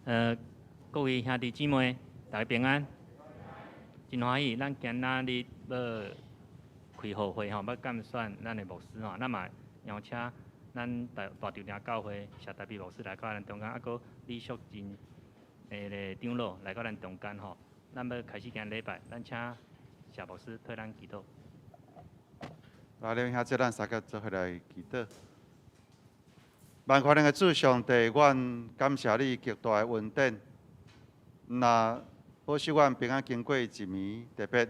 各位兄弟姊妹，大家平安，真欢喜。咱今仔日要开好会吼，要拣选咱的牧师吼，咱嘛邀请咱大稻埕教会谢大比牧师来到咱中间，啊，搁李淑珍个长老来到咱中间吼。咱要开始今礼拜，咱请谢牧师替咱祈祷。来，恁兄姊，咱三个做伙来祈祷。万权能的主上帝，阮感谢你极大的恩典，那保守阮平安经过一暝，特别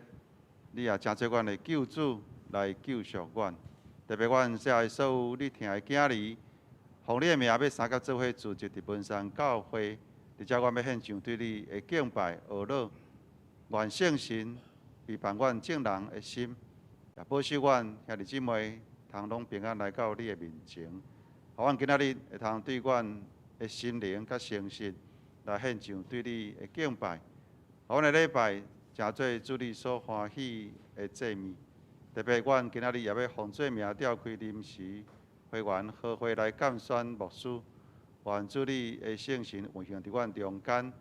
你也真做阮的救主来救赎阮。特别阮遮所有你听的囝儿，奉你的名要三甲做伙组织伫文山教会，伫遮阮要献上对你的敬拜、学乐，愿圣神陪伴阮正人的心，也保守阮兄弟姊妹通拢平安来到你的面前。互阮今仔日会通对阮的心灵甲诚实来献上对你的敬拜。互阮的礼拜诚做主你所欢喜的祭物。特别阮今仔日也要奉做名召开临时会员好会来拣选牧师。愿主你的圣神运行伫阮中间，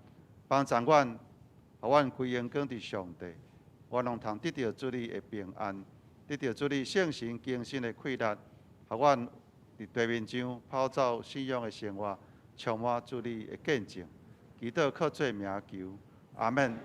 帮助阮，互阮归荣光伫上帝。阮拢通得到主你的平安，得到主你圣神更新的气力，互阮伫地面上跑走信仰的生活，充满主你的见证。祈祷靠做名求，阿门。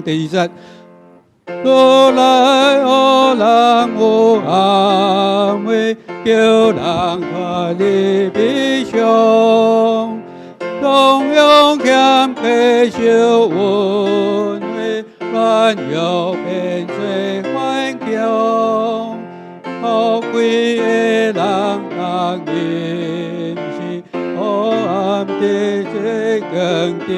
第二节，何来何人有安慰，叫人看你悲伤，同样欠缺小恩惠，软弱变做顽强，好贵的人人认识，黑暗的这更定。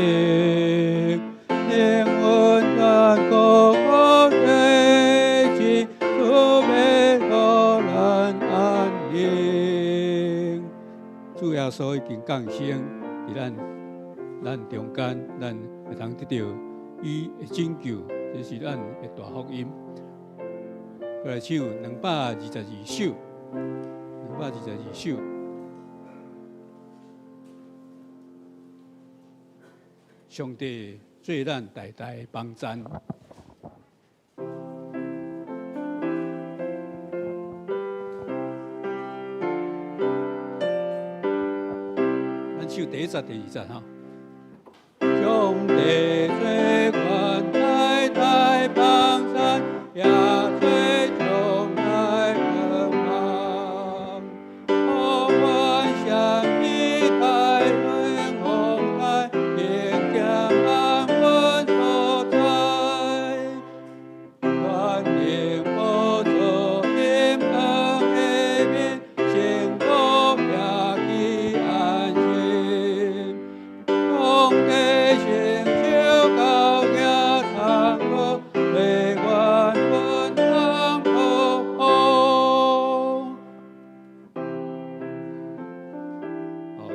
主耶稣已经降生伫咱中间，咱会通得到伊的拯救，这是咱的大福音。过来唱222首，222首。上帝做咱代代的帮赞。咱唱第1节、第2节哈。上帝做阮代代帮赞，也做从来不忘。我愿向你太远红来，天降安稳所在。愿灵我做天堂的面，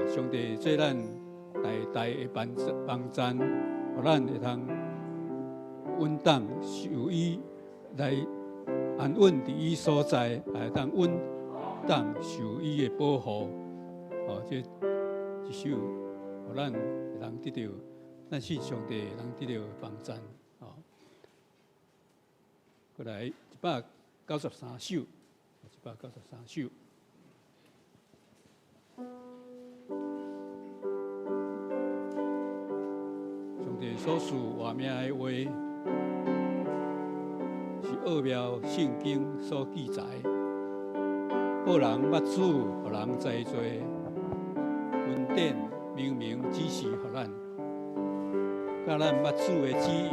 上帝做咱代代的帮赞，互咱会通稳当受伊来安稳伫伊所在，会当稳当受伊的保护。这一首，互咱会通得到，咱信上帝会通得到帮赞。过来193首，193首。上帝所赐活命的话，是奥妙圣经所记载，报人捌主，互人知罪，恩典明明指示互咱，甲咱捌主的旨意，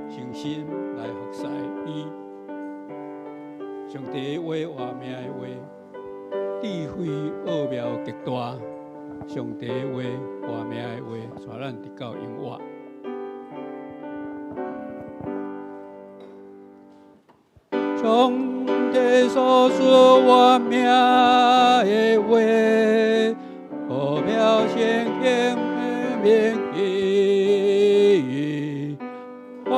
诚心来服侍伊。上帝的话，活命的话，智慧奥妙极大。上帝的话，活命的话，带咱直到永远。上帝所赐活命的话，奥妙圣经的铭记，互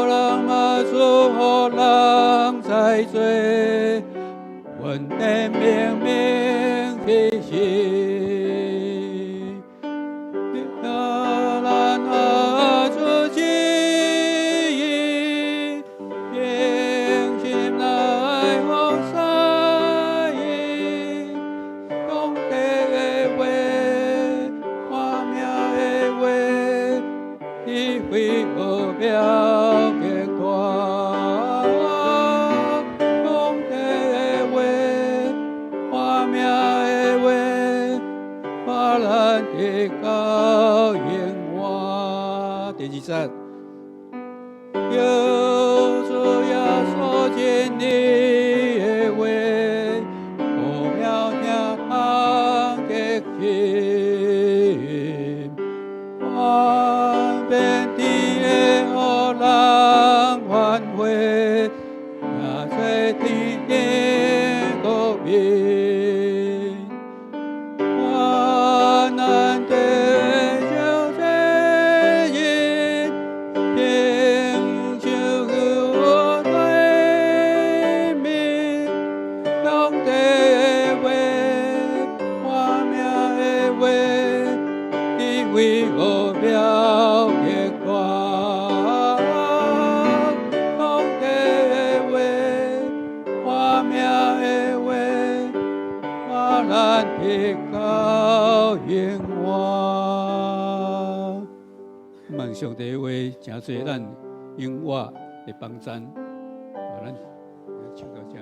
人捌主，互人知罪，恩典明明指示。上帝的话，真侪咱永远的帮赞，咱唱到这。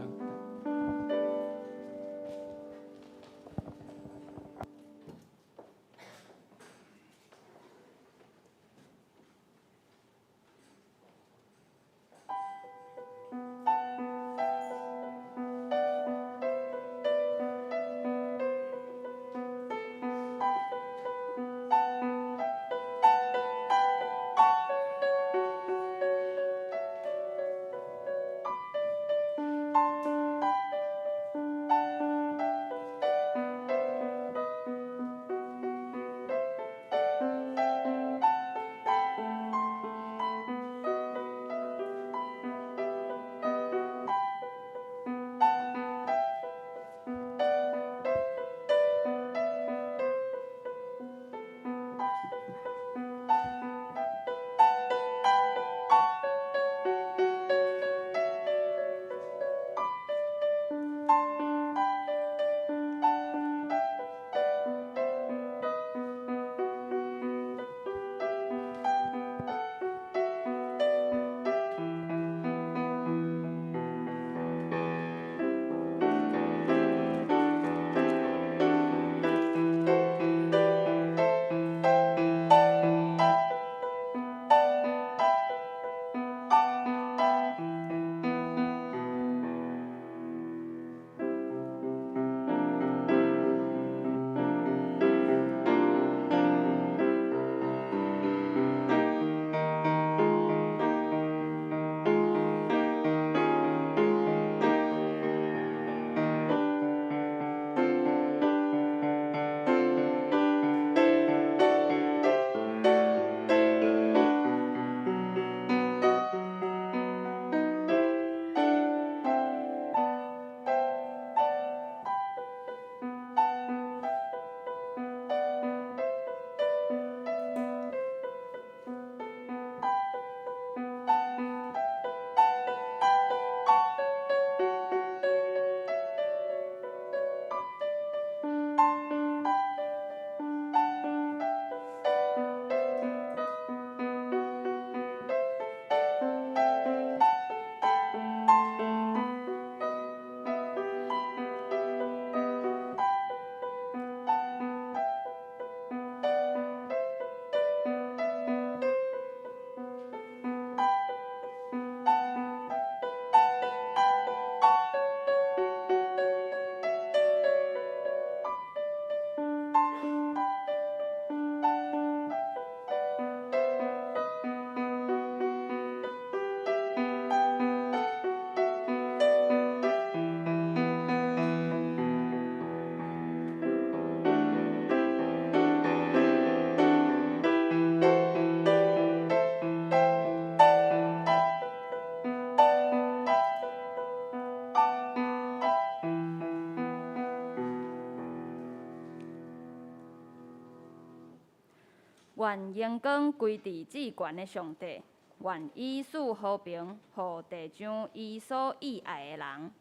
愿荣光归伫至悬的上帝，愿以赐和平，互地上伊所喜爱的人。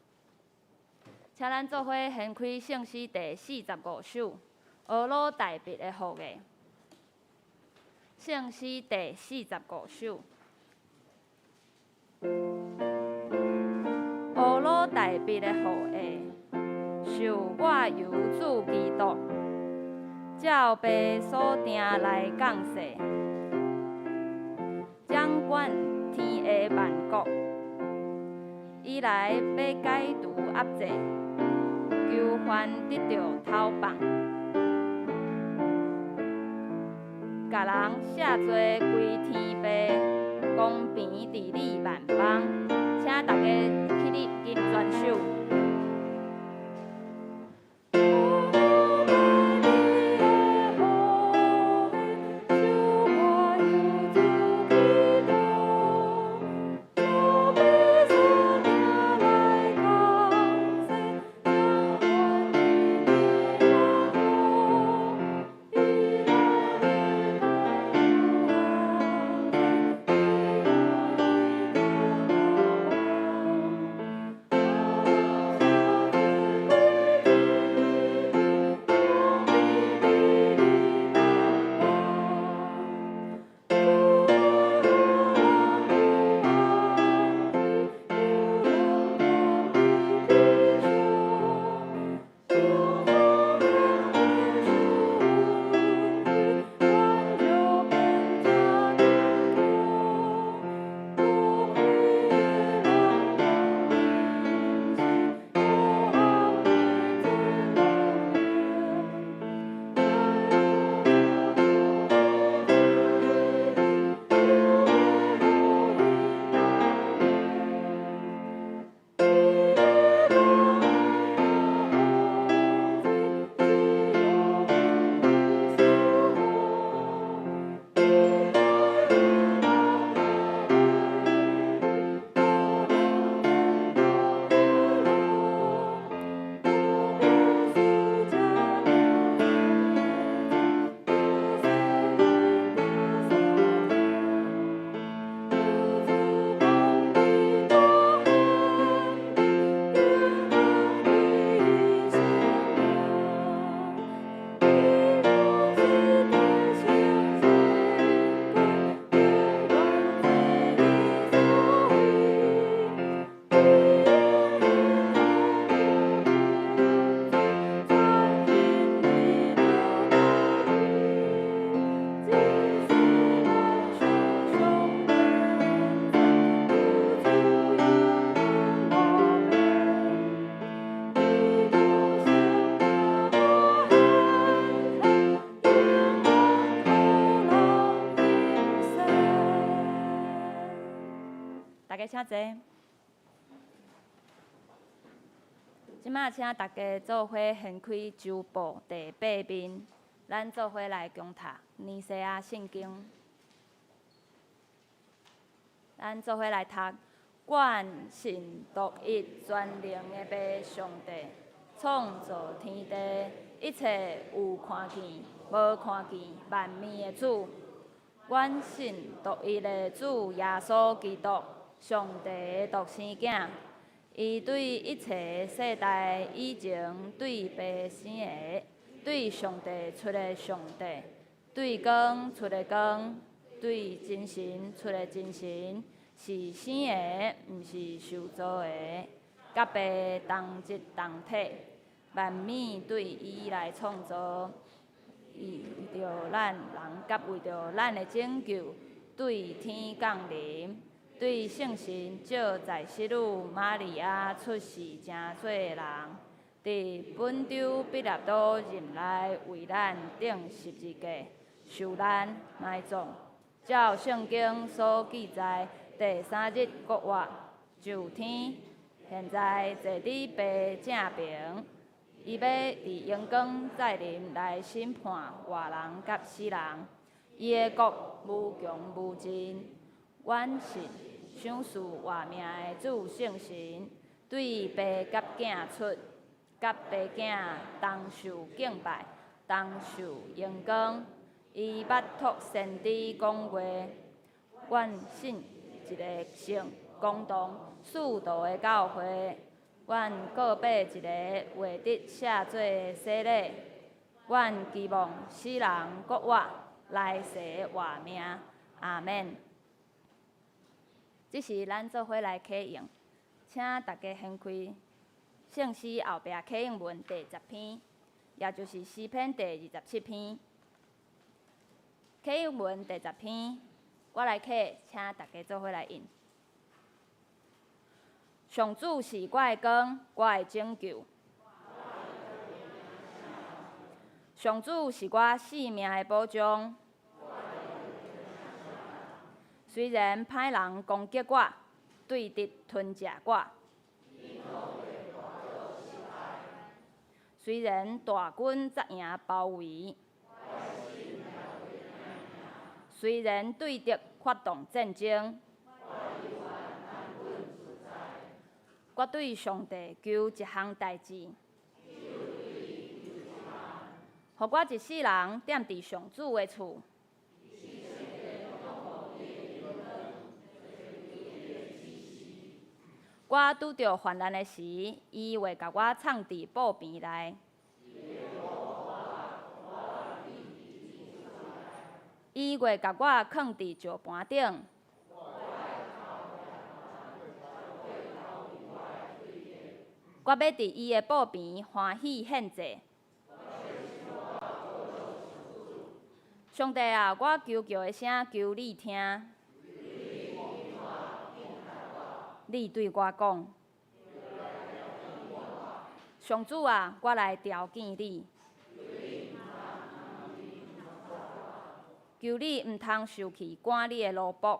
请咱做伙掀开圣诗第45首，俄罗大笔的福个。圣诗第45首。俄罗大笔的福个，受我由主基督，照爸所定来降世，掌管天下万国，伊来要解除压制，求还得到头放，甲人写做归天父，公平治理万邦。请大家起立吟全首。请坐。即摆请大家做伙掀开周报第8面，咱做伙来共读尼西亚圣经。咱做伙来读：愿神独一全能的爸上帝，创造天地，一切有看见、无看见万物的主。愿神独一的主耶稣基督。上帝的独生囝，伊对一切世代以前对爸生的，对上帝出的上帝，对光出的光，对真神出的真神，是生的，毋是受造的，甲爸同一同体，万物对伊来创造，伊为着咱人，甲为着咱的拯救，对天降临。对圣神照在世女玛利亚出世成做人，伫本州彼拉多任内为咱钉十字架，受难埋葬。照圣经所记载，第3日国活，就天，现在坐伫爸正平，伊要伫阳光再临来审判活人甲死人，伊的国无穷无尽。阮信赏赐活命的主圣神，对爸甲囝出，甲爸囝同受敬拜，同受荣光。伊捌托先知讲话，阮信一个圣公堂属道的教会，阮告白一个获得赦罪的洗礼，阮期望死人国活，来世活命。阿免。这是咱做伙来启用，请大家掀开圣诗后壁启用文第10篇，也就是诗篇第27篇。启用文第10篇，我来启，请大家做伙来印。上主是我的光，我的拯救。上主是我性命的保障。虽然歹人攻击我，对敌吞食我；虽然大军扎营包围；虽然对敌发动战争，我对上帝求一项代志，予我一世人踮伫上主的厝。我拄着患难的时，伊会甲我藏伫布边内。伊会甲我囥伫石盘顶。我要伫伊的布边欢喜献祭。上帝啊，我求叫的声求你听。你对我讲，上主啊，我来朝见你。求你毋通受去赶你的奴仆，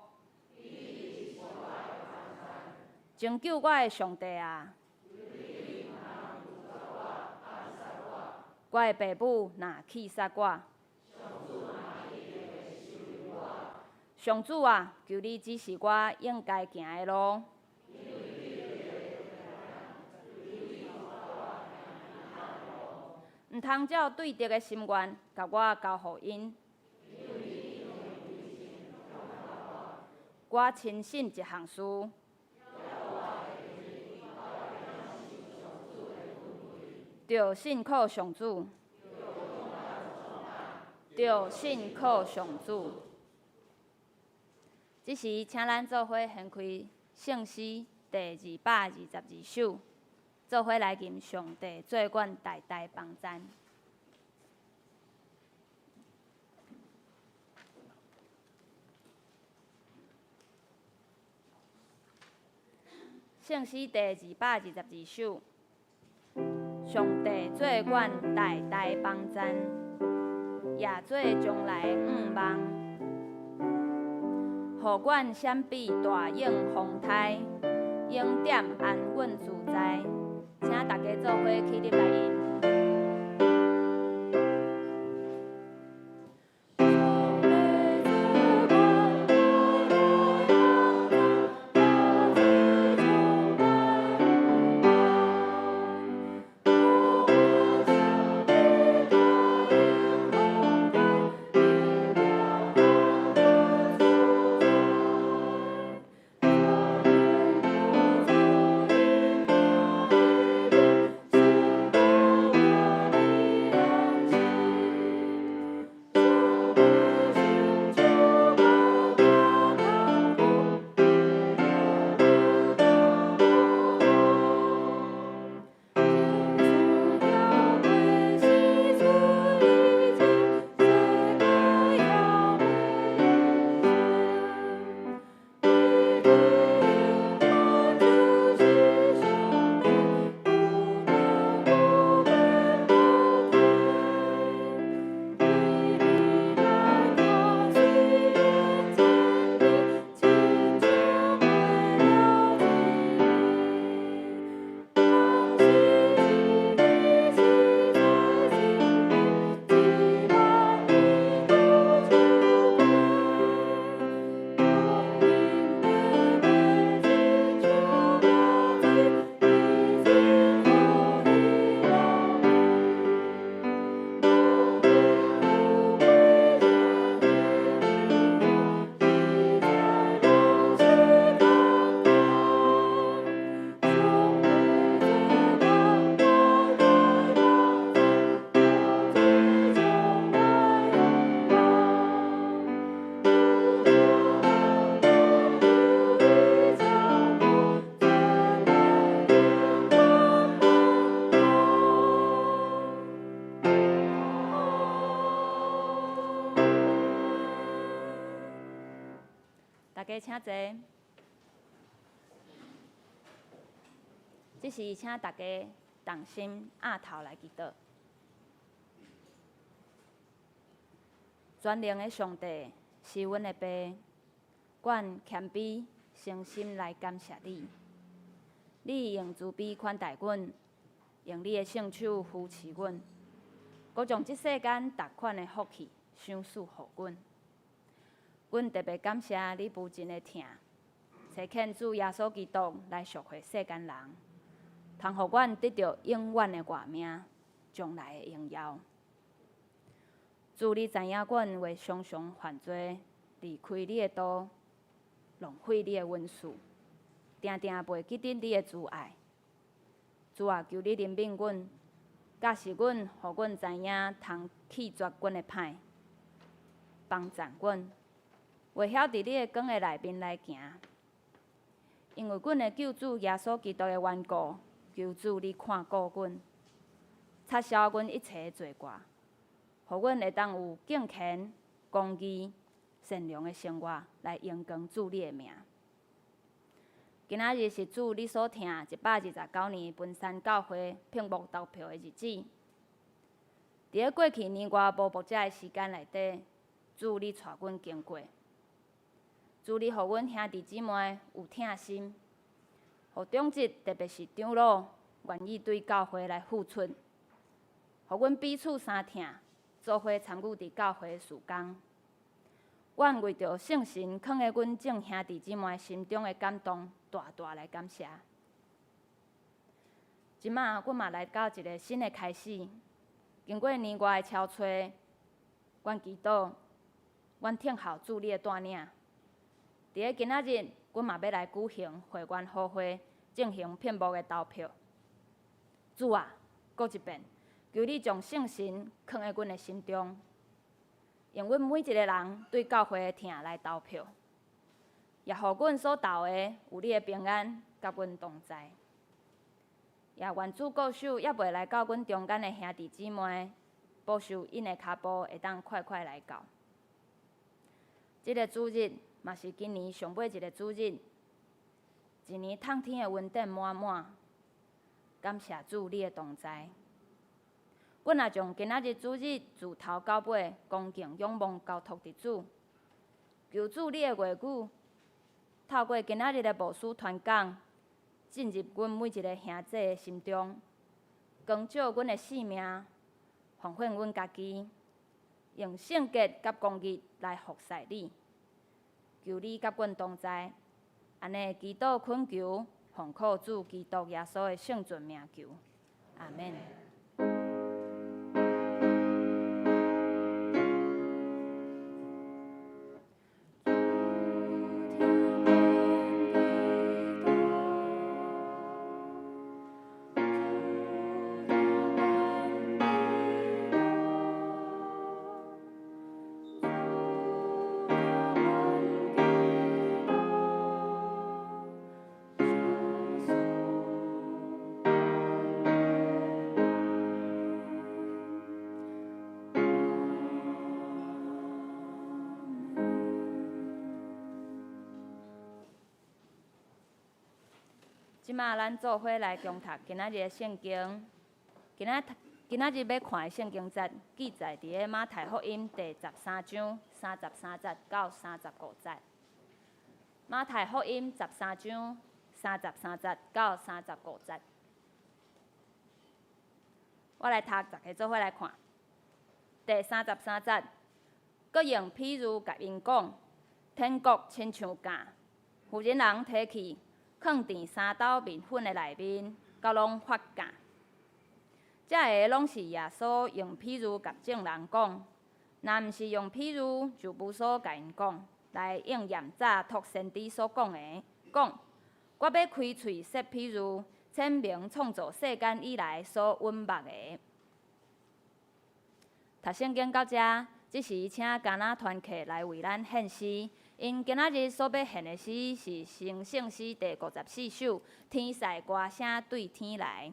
拯救我的上帝啊！我的爸母若气杀我，上主啊，求你指示我应该行的路。毋通照对敌的心愿，甲我交互因。我亲信一项事，着信靠上主，着信靠上主。这时，请咱做伙掀开圣诗第222首。做伙来吟上帝做阮代代帮赞。圣诗第222首，上帝做阮代代帮赞，也做将来毋望，互阮闪避大影风台，永点安稳自在。请大家做伙起立来吟。家请坐。这时，请大家动心压头来祈祷。全能的上帝是阮的爸，阮谦卑诚心来感谢你。你用慈悲款待阮，用你的圣手扶持阮，搁将即世间逐款的福气赏赐予阮。阮特别感谢你无尽的疼，差遣主耶稣基督来赎回世间人，通互阮得到永远的活命，将来的荣耀。主，你知影阮为常常犯罪，离开你的道，浪费你的恩赐，定定袂记得你的慈爱。主啊，求你怜悯阮，教示阮，互阮知影通弃绝阮的歹，帮助阮，会晓伫你的光的内面来行。因为阮的救主耶稣基督的缘故，求主你看顾阮，擦消阮一切的罪过。互阮会当有敬虔、公义、善良的生活，来荣光主你的名。今仔日是主你所听129年分山教会屏幕投票的日子。伫咧过去年外无牧者的时间内底，主你带阮经过，主你互阮兄弟姊妹有疼心，互长职特别是长老愿意对教会来付出，互阮彼此相疼。做伙参与伫教会的事工，阮为着圣神放在阮众兄弟姊妹心中的感动，大大来感谢。即马，阮嘛来到一个新的开始。经过年外的敲吹，阮祈祷，阮听候主你的带领。伫咧今仔日，阮嘛要来举行会员好会，进行屏幕的投票。主啊，搁一遍。求你将圣神放在阮的心中，用阮每一个人对教会的疼来投票，也互阮所投的有你的平安甲阮同在。也愿主顾守也未来到阮中间的兄弟姊妹，保守因的脚步会当快快来到。这个主日嘛是今年上尾一个主日，一年透天的恩典满满，感谢主你的同在。阮也将今仔日主日自头到尾恭敬仰望交托伫主，求主你的话语透过今仔日的牧师传讲，进入阮每一个兄弟的心中，光照阮的性命，奉献阮家己，用圣洁甲公义来服侍你。求你甲阮同在，安尼祈祷恳求，奉靠主基督耶稣的圣尊名求，阿免。即马咱做伙来共读今仔日的圣经。今仔日要看的圣经节记载伫咧马太福音第13章33节到35节。马太福音13章33节到35节。我来读，大家做伙来看。第33节，佮用譬如甲因讲，天国亲像架，富人人提去。放伫三斗面粉的内面，到拢发架。这个拢是耶稣用譬如甲众人讲，若毋是用譬如，就无所甲因讲，来应验早托先知所讲的，讲我要开喙说譬如，阐明创造世间以来所允捌的。读圣经到这，即时请迦纳团契来为咱献诗。因今仔日所要献的诗是圣圣诗第54首《天使歌声对天来》。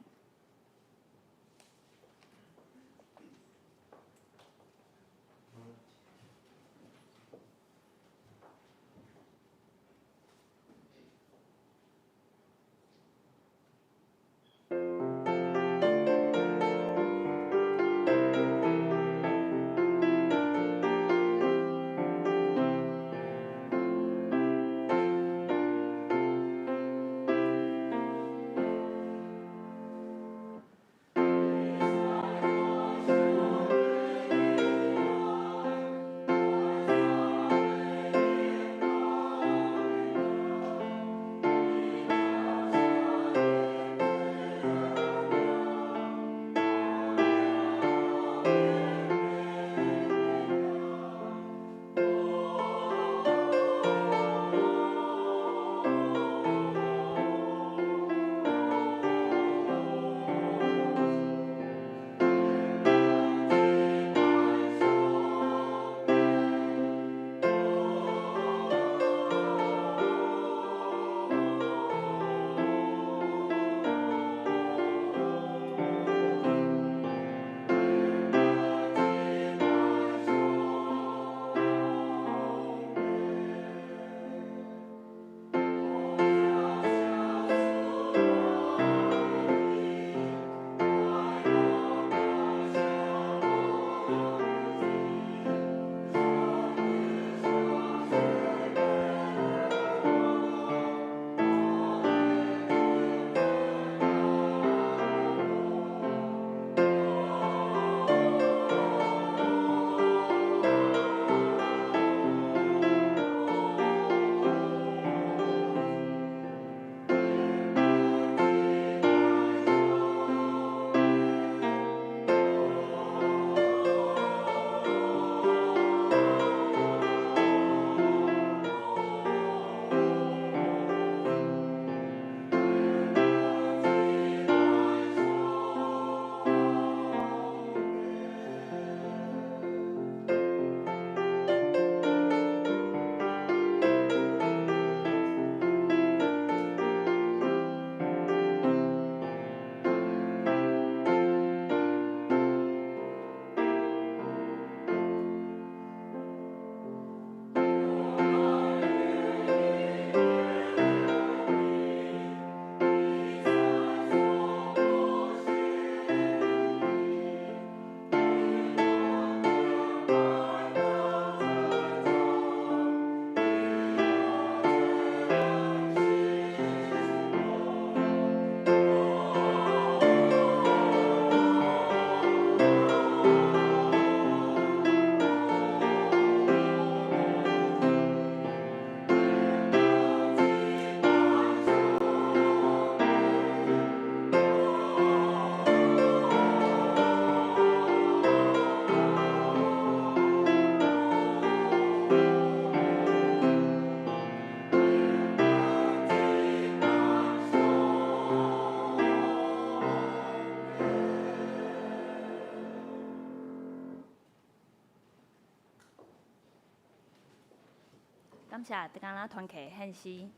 感谢德刚拉团契献诗。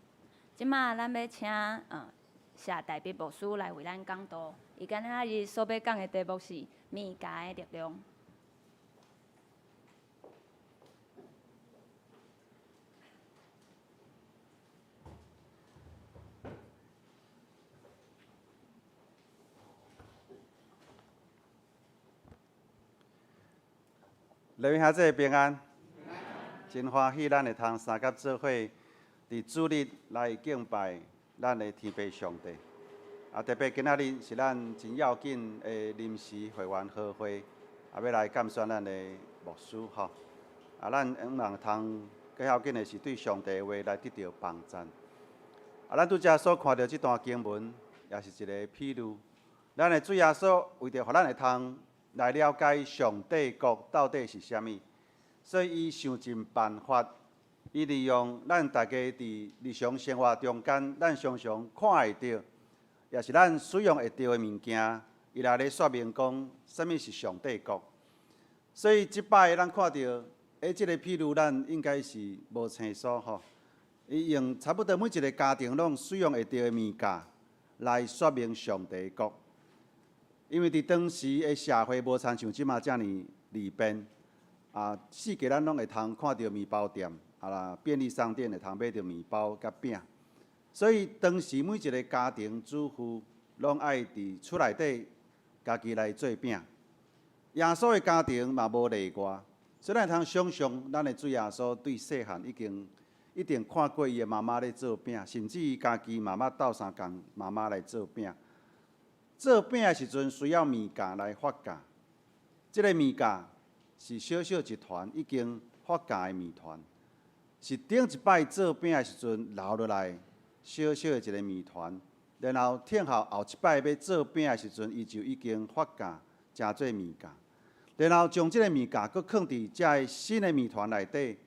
即马咱要请谢代笔牧师来为咱讲道。伊今仔日所要讲的题目是米迦的力量。来宾兄弟平安，真欢喜咱会通三甲做伙，伫主日来敬拜咱的天父上帝。特别今仔日是咱真要紧的临时会员好会，要来感谢咱的牧师吼。咱希望通更要紧的是对上帝的话来得到帮赞。咱拄则所看到这段经文，也是一个譬喻。咱的主耶稣为着互咱会通来了解上帝国到底是啥物，所以伊想尽办法，伊利用咱大家伫日常生活中间，咱常常看会到，也是咱使用会到的物件，伊来咧说明讲，啥物是上帝国。所以即摆咱看到，即个譬喻，咱应该是无清楚吼。伊用差不多每一个家庭拢使用会到的物件来说明上帝国。因为伫当时的社会无参像即马遮尔利便，四界咱拢会通看到面包店，便利商店会通买到面包甲饼，所以当时每一个家庭主妇拢爱伫厝内底家己来做饼。耶稣的家庭嘛无例外，所以咱会通想象咱的主耶稣对细汉一定看过伊的妈妈咧做饼，甚至伊家己妈妈斗相共妈妈来做饼。做饼的时阵需要米价来发价，这个米价是小小一团已经发价的米团，是顶一摆做饼的时阵留落来小小的一个米团，然后听后一摆要做饼的时阵，伊就已经发价成做米价，然后将这个米价搁放伫这个新的米团内底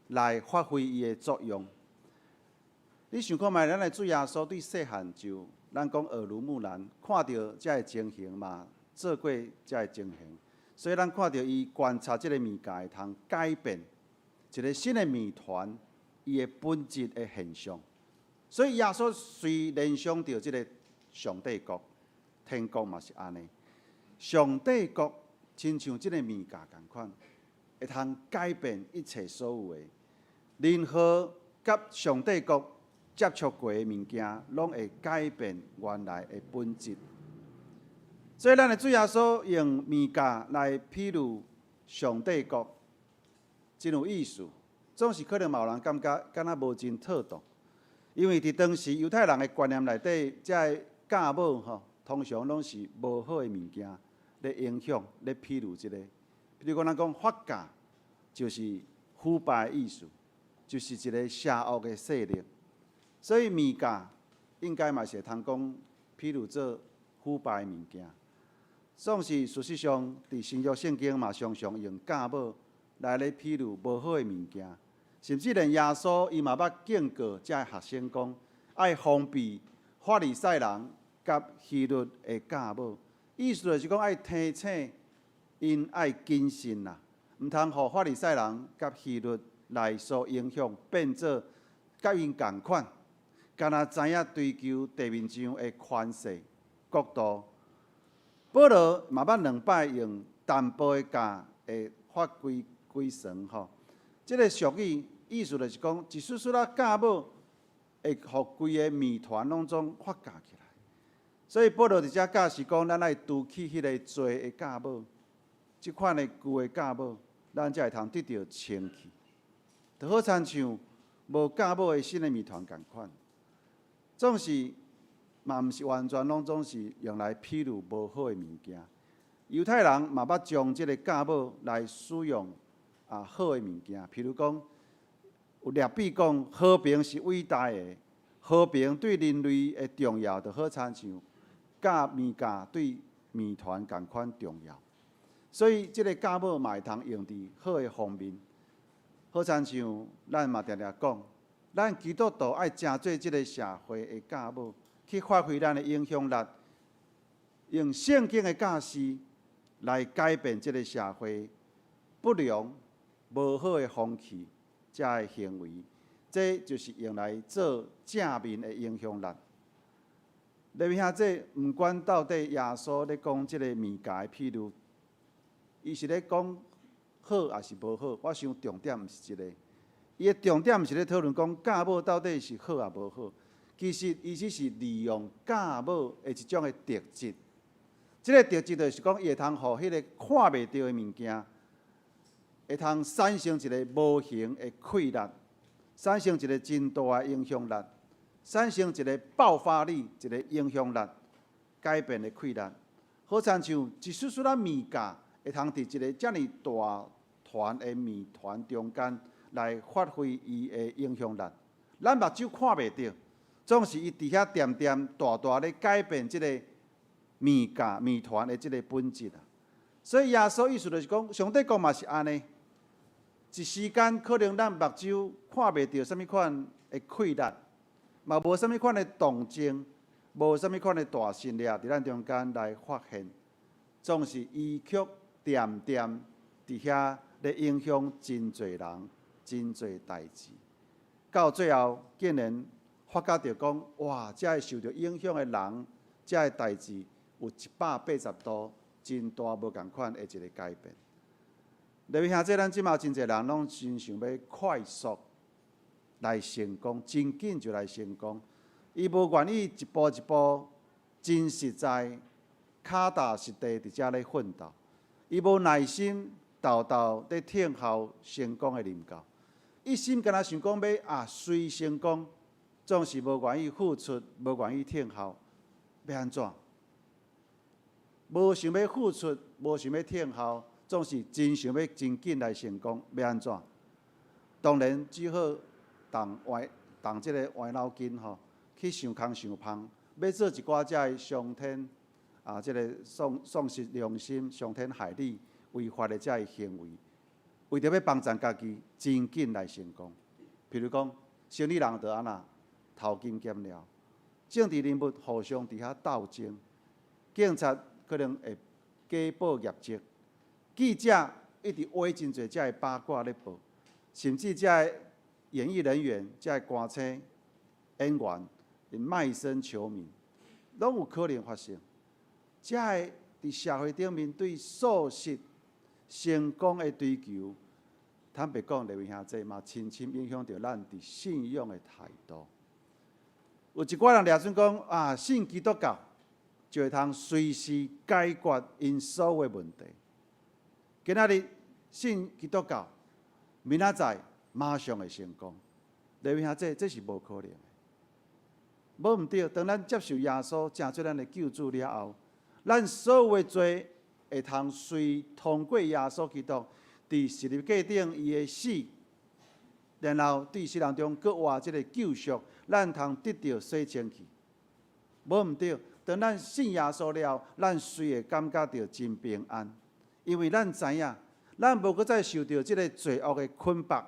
来发挥伊的作用。你想看觅，咱的主耶稣对细汉就。咱讲耳濡目染，看到这个情形嘛，做过这个情形，所以咱看到伊观察这个物件会通改变一个新的米团伊的本质的现象。所以耶稣虽联想到这个上帝国、天国嘛是安尼，上帝国亲像这个米件同款，会通改变一切所有的任何甲上帝国接触过的物件，拢会改变原来的本质。所以，咱的主耶稣用物件来譬喻上帝国，真有意思。总是可能有人感觉敢若无真妥当，因为伫当时犹太人的观念内底，这嫁某吼，通常拢是无好的物件，咧影响、咧譬喻这个。比如讲，咱讲发嫁，就是腐败的意思，就是一个邪恶的势力。所以物价应该嘛是会通讲，譬如做腐败的物件。总是事实上，伫新约圣经嘛常常用假某来咧譬如无好的物件，甚至连耶稣伊嘛捌警告这学生讲，爱防备法利赛人甲希律的假某。意思就是讲爱提醒因爱谨慎啦，毋通互法利赛人甲希律来所影响，变做甲因共款。敢若知影追求地面上的权势、国度，保罗嘛捌2摆用淡薄的价会发规绳吼。这个俗语意思就是讲，一丝丝假某会互规个米团拢总发价起来。所以保罗伫遮教是讲，咱爱拄起迄个做的假某，即款的旧的假某，咱才会通得到清气。就好亲像无假某的新的米团共款。总是嘛，毋是完全拢总是用来譬喻无好的物件。犹太人嘛捌将即个假冒来使用好的物件，譬如讲有列比讲和平是伟大的，和平对人类的重要，就好亲像假物件对面团共款重要。所以即个假冒嘛会通用伫好的方面，好亲像咱嘛常常讲。咱基督徒爱正做即个社会的教母，去发挥咱的影响力，用圣经的教示来改变即个社会不良、无好的风气，遮的行为，这就是用来做正面的影响力。你们兄弟，毋管到底耶稣咧讲即个物件的譬如，伊是咧讲好还是无好？我想重点毋是即个，伊的重点毋是咧讨论讲嫁某到底是好也无好。其实伊只是利用嫁某的一种的特质。即个特质就是讲，伊会通互迄个看袂到的物件，会通产生一个无形的溃力，产生一个真大的影响力，产生一个爆发力，一个影响力，改变的溃力。好亲像一丝丝仔物件，会通伫一个遮尔大团的谜团中间来发挥伊的影响力。咱目睭看袂到，总是伊伫遐点点大大咧改变即个谜团的即个本质啊。所以耶稣意思就是讲，上帝讲嘛是安尼。一时间可能咱目睭看袂到什物款的溃力，嘛无什物款的动静，无什物款的大心力伫咱中间来发现，总是伊却点点伫遐咧影响真侪人、真侪代志。到最后，竟然发觉着讲，哇！遮会受到影响的人，遮个代志有180度真大无共款的一个改变。你们兄弟，咱即马真侪人拢真想要快速来成功，真紧就来成功。伊无愿意一步一步真实在、脚踏实地伫遮咧奋斗。伊无耐心，豆豆咧听候成功的临到。一心敢若想讲要随成功，总是无愿意付出，无愿意听候，要安怎？无想要付出，无想要听候。总是真想要真紧来成功，要安怎？当然只好动即个歪脑筋吼，去想空想芳，要做一寡遮个伤天即个丧失良心、伤天害理、违法的遮个行为，为着要帮助家己真紧来成功。譬如讲，生意人就安那偷金减料，政治人物互相伫遐斗争，警察可能会假报业绩。记者一直挖真侪遮个八卦咧报，甚至遮个演艺人员、遮个歌星、演员，因卖身求名，拢有可能发生。遮个伫社会顶面对素食成功的追求，坦白讲，各位兄弟嘛，深深影响着咱伫信仰的态度。有一寡人掠准讲信基督教就会通随时解决因所有的问题。今仔日信基督教，明仔载马上会成功。各位兄弟，这是无可能的。无毋对，当咱接受耶稣成做咱的救主了后，咱所有的罪会通随通过耶稣基督伫十字架顶伊的死，然后伫世人中搁活即个救赎，咱通得到洗清去。无毋对，当咱信耶稣了后，咱随会感觉到真平安。因为咱知影，咱无搁再受到即个罪恶的捆绑，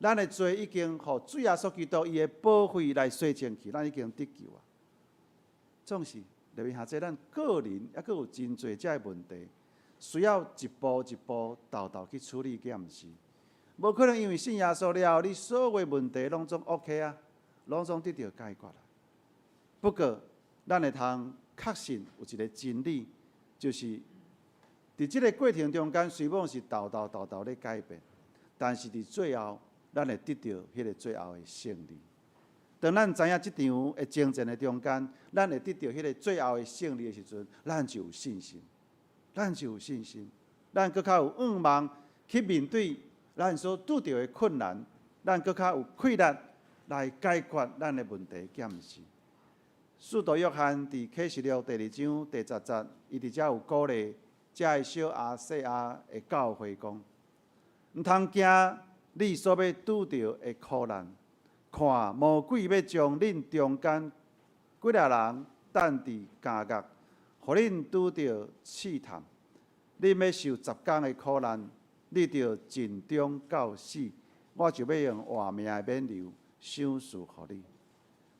咱的罪已经互主耶稣基督伊的保费来洗清去，咱已经得救啊。总是，各位兄弟，咱个人还佫有真侪遮个问题，需要一步一步豆豆去处理，敢毋是？无可能因为信耶稣了后，你所有的问题拢总 OK 啊，拢总得到解决啊。不过，咱会通确信有一个真理，就是。伫即个过程中间，虽然是豆豆咧改变，但是伫最后，咱会得到迄个最后的胜利。当咱知影即场的征战的中间，咱会得到迄个最后的胜利的时阵，咱就有信心，咱就有信心，咱搁较有仰望去面对咱所拄到的困难，咱搁较有气力来解决咱的问题，敢毋是？使徒约翰伫启示录第2章第10节，伊伫遮有鼓励。遮个小亚细亚的教会讲，毋通惊你所要拄到的苦难，看魔鬼要将恁中间几个人等伫监狱，互恁拄到试探。恁要受10天的苦难，你着尽忠到死，我就要用活命的免流赏赐互你。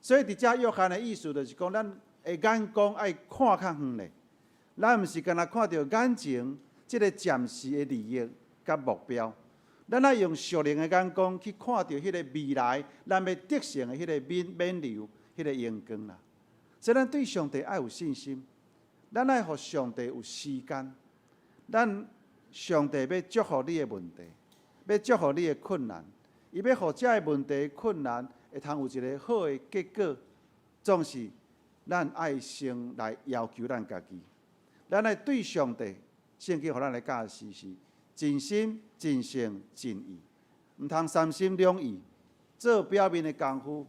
所以伫遮约翰的意思就是讲，咱的眼光爱看较远咧。咱毋是干那看到眼前即个暂时的利益甲目标，咱爱用属灵的眼光去看到迄个未来，咱要得胜的迄个免流、迄个阳光啦。所以咱对上帝爱有信心，咱爱互上帝有时间，咱上帝要祝福你的问题，要祝福你的困难，伊要互这个问题困难会通有一个好的结果，总是咱爱先来要求咱家己，咱爱对上帝，圣经互咱的教示是尽心、尽性、尽意，毋通三心两意，做表面的功夫。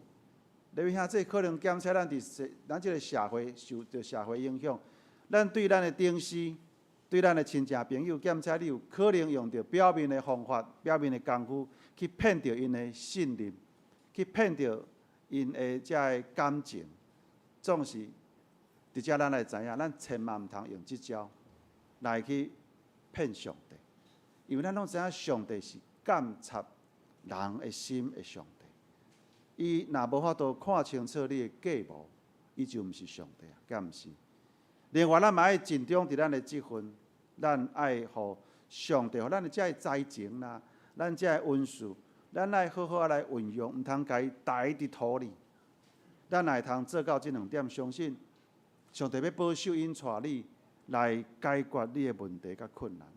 你看，这可能检测咱这个社会受到社会影响，咱对咱的同事、对咱的亲戚朋友，检测你有可能用到表面的方法、表面的功夫去骗到因的信任，去骗到因的这个感情。总是，伫遮咱来知影，咱千万毋通用这招来去骗上帝，因为咱拢知影上帝是监察人的心的上帝。伊若无法度看清楚你的计谋，伊就毋是上帝啊，敢毋是？另外，咱嘛爱尽忠伫咱的职分，咱爱互上帝，互咱的这个才情啦，咱这个恩赐，咱爱好好来运用，毋通家待伫土里。咱会通做到这两点，相信上帝要保守因带你来解决你的问题甲困难。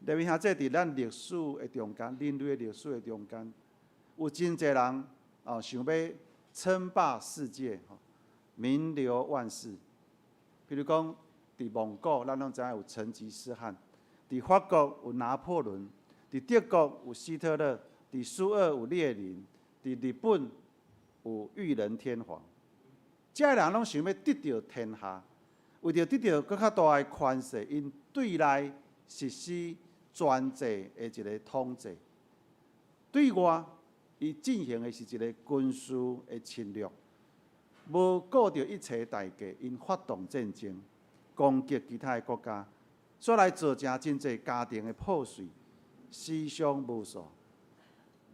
例如像这伫咱历史的中间，人类的历史的中间。有真侪人想要称霸世界，名留万世。譬如讲，伫蒙古，咱拢知影有成吉思汗；伫法国有拿破仑；伫德国有希特勒；伫苏俄有列宁；伫日本有裕仁天皇。这些人拢想要得到天下，为着得到更较大的权势，因对内实施专制的一个统治，对外。伊进行的是一个军事的侵略，无顾到一切代价，因发动战争，攻击其他的国家，所来造成真侪家庭的破碎，死伤无数。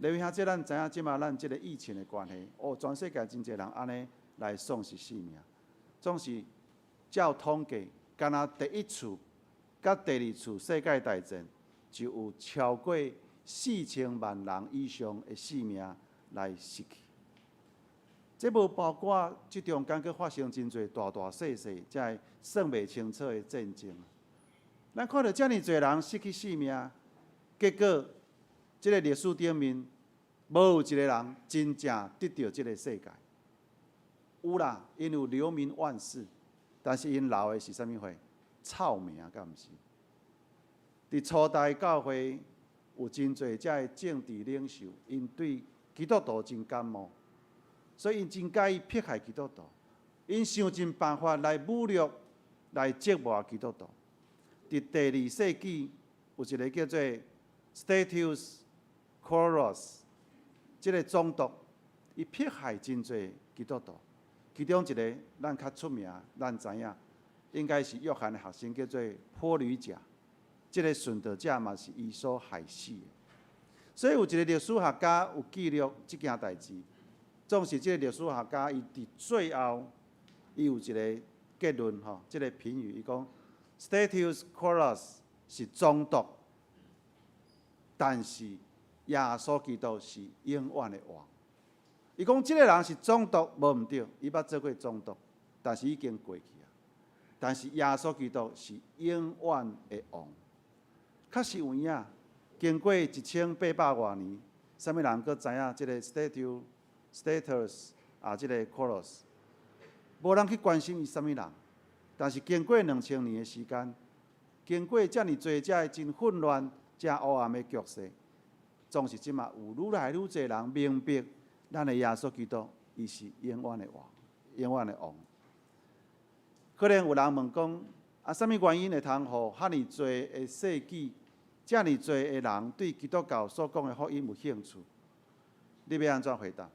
例如像这咱知影，即马咱即个疫情的关系，全世界真侪人安尼来丧失性命，总是照统计，敢若第一次、甲第二次世界大战就有超过4000万人以上的性命来失去，这无包括这中间佫发生真侪大大小小，才算袂清楚的战争。咱看到遮尔侪人失去性命，结果这个历史顶面无有一个人真正得到这个世界。有啦，因有留名万世，但是因留的是啥物货？臭名，敢毋是？伫初代教会。有真侪遮个政治领袖，因对基督徒真感冒，所以因真介意迫害基督徒，因想尽办法来侮辱、来折磨基督徒。伫第2世纪，有一个叫做 Statius Chlorus， 这个总督，伊迫害真侪基督徒，其中一个咱较出名，咱知影，应该是约翰的学生，叫做坡吕贾。这个顺道者嘛是伊所害死的，所以有一个历史学家有记录这件代志。总是这个历史学家伊伫最后，伊有一个结论吼，这个评语伊讲 ，Statius Chlorus 是总督，但是耶稣基督是永远的王。伊讲这个人是总督无毋对，伊捌做过总督，但是已经过去啊。但是耶稣基督是永远的王。确实有影，经过1800多年，啥物人阁知影即个 Statius 即个 Chlorus， 无人去关心伊啥物人。但是经过2000年的时间，经过遮尔侪遮真混乱、遮黑暗的局势，总是即马有愈来愈侪人明白，咱的耶稣基督伊是永远的王，永远的王。可能有人问讲，啥物原因会通互遐尔侪的世纪？遮尔侪的人对基督教所讲的福音有兴趣，你要安怎回答？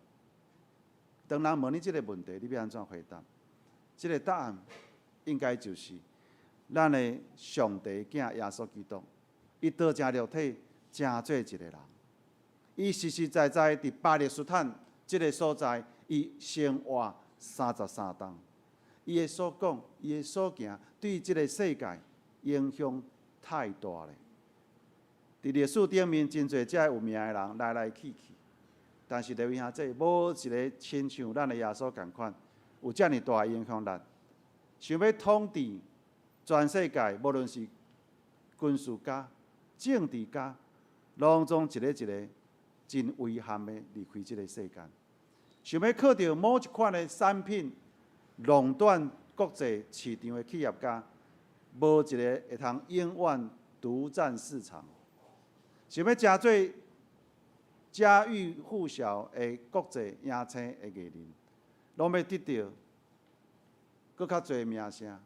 当人问你这个问题，你要安怎回答？这个答案应该就是咱的上帝囝耶稣基督，伊道成肉体，成做一个人。伊实实在在伫巴勒斯坦这个所在，伊生活33冬。伊的所讲，伊的所行，对这个世界影响太大了。伫历史顶面真侪遮有名的人来来去去，但是列位兄弟，无一个亲像咱的耶稣共款，有遮尔大的影响力，想要统治全世界，无论是军事家、政治家，拢总一个真遗憾的离开这个世间。想要靠着某一款的产品垄断国际市场的企业家，无一个会通永远独占市场。想要真做家喻户晓的国际影星的艺人，拢要得到搁较侪名声，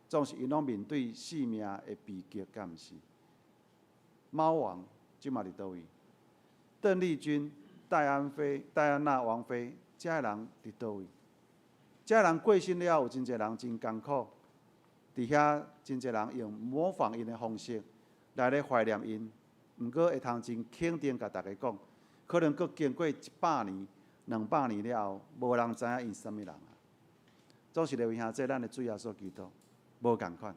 总是因拢面对性命的悲剧，敢毋是？猫王即嘛伫倒位？邓丽君、戴安娜王妃，遮个人伫倒位？遮个人过身了，有真侪人真艰苦，伫遐真侪人用模仿因的方式来咧怀念因，毋过会通真肯定甲大家讲，可能佫经过100年、200年了后，无人知影因是啥物人啊。总是列位兄弟，咱的主耶稣基督无共款，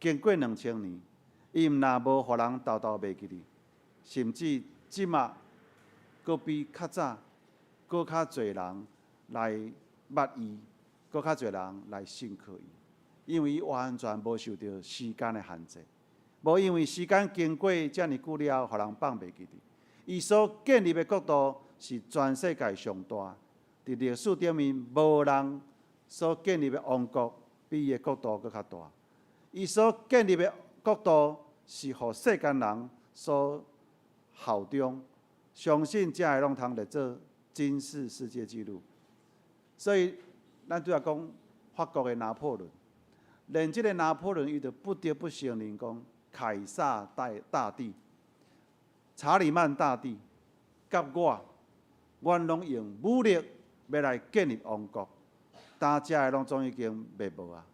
经过2000年，伊毋但无互人豆豆袂记哩，甚至即马佫比较早佫较侪人来捌伊，佫较侪人来信靠伊，因为伊完全无受到时间的限制，无因为时间经过遮尔久了，互人放袂记哩。伊所建立的国度是全世界上大，伫历史顶面无人所建立的王国比伊的国度佫较大。伊所建立的国度是互世间人所效忠，相信才会拢通来做金氏世界纪录。所以，咱拄仔讲法国的拿破仑，连即个拿破仑伊就不得不承认讲，凯撒大帝、查理曼大帝甲我拢用武力要来建立王国，但遮个拢总已经灭无啊。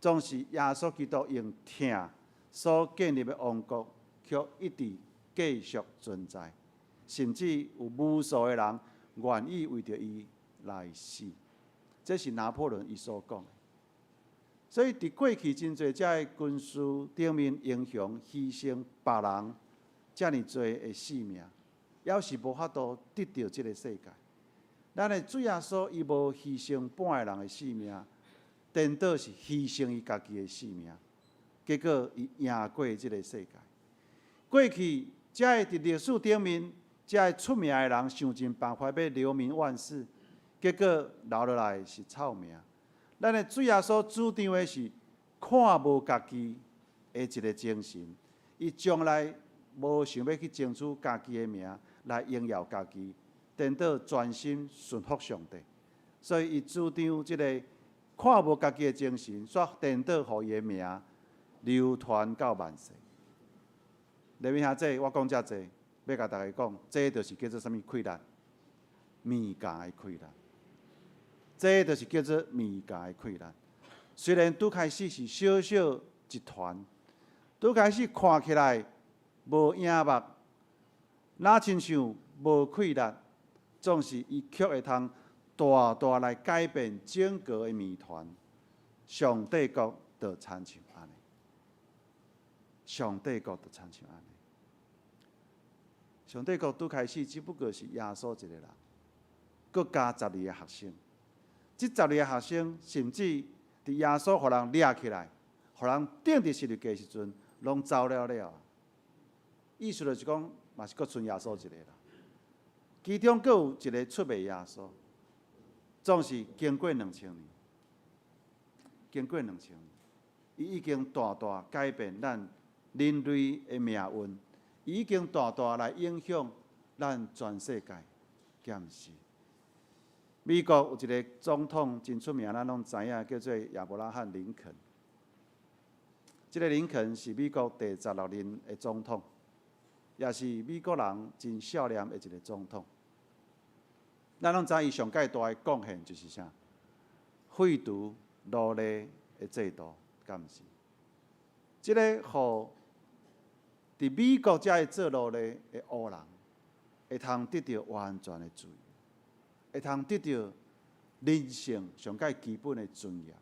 总是耶稣基督用疼所建立的王国，却一直继续存在，甚至有无数的人愿意为着伊来死。这是拿破仑伊所讲的。所以，伫过去真侪遮的军事顶面英雄牺牲别人遮尔侪的性命，要是无法度得到这个世界。咱的主耶稣伊无牺牲半个人的性命，颠倒是牺牲伊家己的性命，结果伊赢过这个世界。过去遮个伫历史顶面，遮个出名的人想尽办法要留名万世，结果留落来是臭名。咱的主耶稣主张的是看无家己的一个精神，伊从来无想要去争取家己的名来荣耀家己，颠倒专心顺服上帝。所以伊主张即个看无家己的精神，煞颠倒互伊的名流传到万世。列位兄弟，我讲遮济，要甲大家讲，这就是叫做啥物溃烂？物价的溃烂。这就是叫做物价的溃烂。虽然拄开始是小小一团，拄开始看起来无影目，哪亲像无溃烂，总是伊却会通大大来改变整个的谜团。上帝国就参像安尼，上帝国就参像安尼。上帝国拄开始只不过是耶稣一个人，搁加12个学生。这12个学生，甚至伫耶稣互人掠起来，互人钉伫十字架时阵，拢走了。意思就是讲，嘛是搁剩耶稣一个啦。其中搁有一个出卖耶稣，总是经过2000年，经过2000年，伊已经大大改变咱人类的命运，伊已经大大来影响咱全世界，敢毋是？美国有一个总统真出名，咱拢知影，叫做亚伯拉罕·林肯。这个林肯是美国第16任的总统，也是美国人真少年的一个总统。咱拢知伊上界大的贡献就是啥？废除奴隶的制度，敢毋是？这个互伫美国遮做奴隶的黑人，会通得到完全的自由。会通得到人性上界基本的尊严，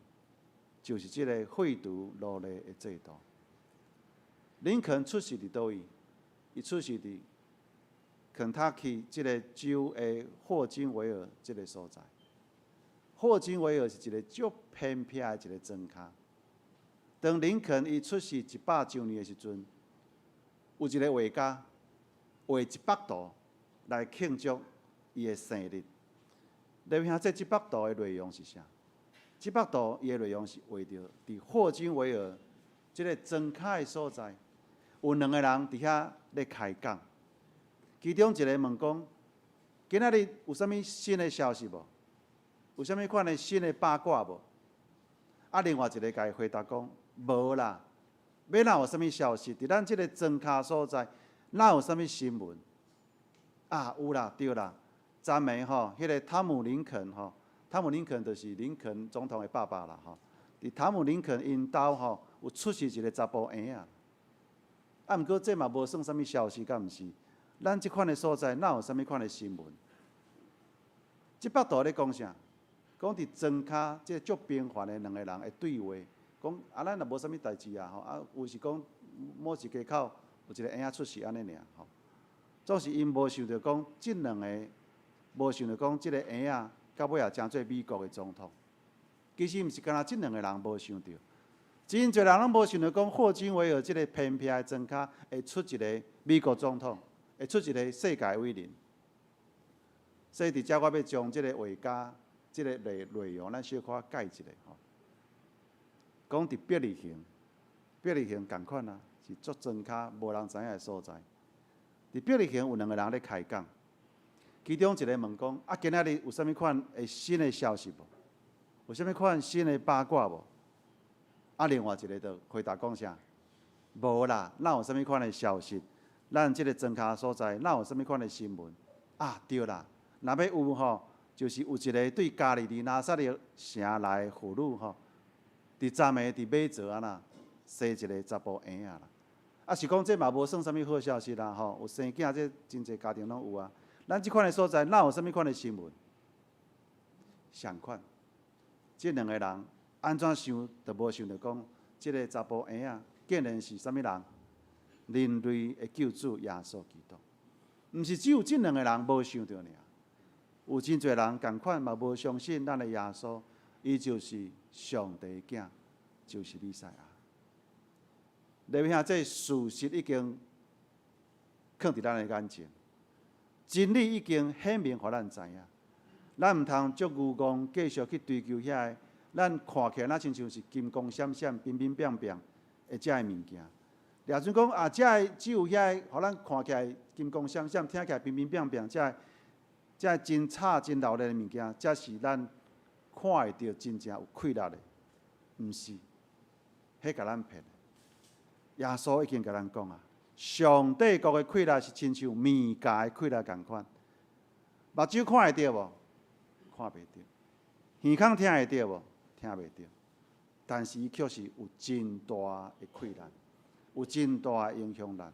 就是这个废除奴隶的制度。林肯出世伫倒位？伊出世伫肯塔基即个州的霍金维尔即个所在。霍金维尔是一个足偏僻的一个庄脚。当林肯伊出世100周年的时阵，有一个画家画100图来庆祝伊的生日。你听这100图的内容是啥？100图伊的内容是画着伫霍金维尔即个庄脚的所在，有2个人伫遐咧开讲。其中一个问讲：今仔日有啥物新的消息无？有啥物款的新的八卦无？啊，另外一个甲伊回答讲：无啦。要哪有啥物消息？伫咱即个庄脚所在，哪有啥物新闻？啊，有啦，对啦。昨暝吼，迄个汤姆林肯吼，汤姆林肯就是林肯总统的爸爸啦吼。伫汤姆林肯因兜吼，有出世一个查甫婴仔。啊，毋过这嘛无算啥物消息，敢毋是？咱即款的所在，哪有啥物款的新闻？即幅图咧讲啥？讲伫庄脚即足平凡的2个人的对话，讲啊，咱也无啥物代志啊，吼啊，有是讲某一家口有一个婴仔出世安尼尔，吼。总是因无想到讲，即2个无想到讲，即个婴仔到尾也成做美国的总统。其实毋是干那即2个人无想到，真侪人拢无想到讲，霍金维尔即个偏僻的庄脚会出一个美国总统。会出一个世界伟人，所以伫遮我要将即个画家即个内容，咱小可解一下吼。讲伫伯利恒，伯利恒共款啊，是足庄脚无人知影的所在。伫伯利恒有2个人咧开讲，其中一个问讲：啊，今仔日有啥物款的新的消息无？有啥物款新的八卦无？啊，另外一个就回答讲啥？无啦，哪有啥物款的消息？咱即个庄脚所在，哪有啥物款的新闻？啊，对啦，若要有吼，就是有一个对加利利拿撒勒城内的妇女吼，伫昨暝伫马槽啊那生一个查甫婴仔啦。啊，是讲这嘛无算啥物好消息啦吼，有生囝这真侪家庭拢有啊。咱即款的所在，哪有啥物款的新闻？相款，即2个人安怎想都无想到讲，即个查甫婴仔竟然是啥物人？人类的救主耶稣基督，毋是只有即2个人无想到尔，有真侪人共款嘛无相信咱的耶稣，伊就是上帝的囝，就是弥赛亚。你听，这事实已经放伫咱的眼前，真理已经显明，互咱知影。咱毋通足愚妄，继续去追求遐个，咱看起来那亲像是金光闪闪、冰冰冰冰的遮个物件。掠准讲啊，只有遐，互咱看起来金光闪闪，听起来冰冰冰冰，遮真吵真闹热的物件，才是咱看会到真正有快乐的，毋是，迄甲咱骗的。耶稣已经甲咱讲啊，上帝国的快乐是亲像面颊的快乐共款。目睭看会到无？看袂到。耳孔听会到无？听袂到。但是伊却是有真大的快乐。有真大的影响咱。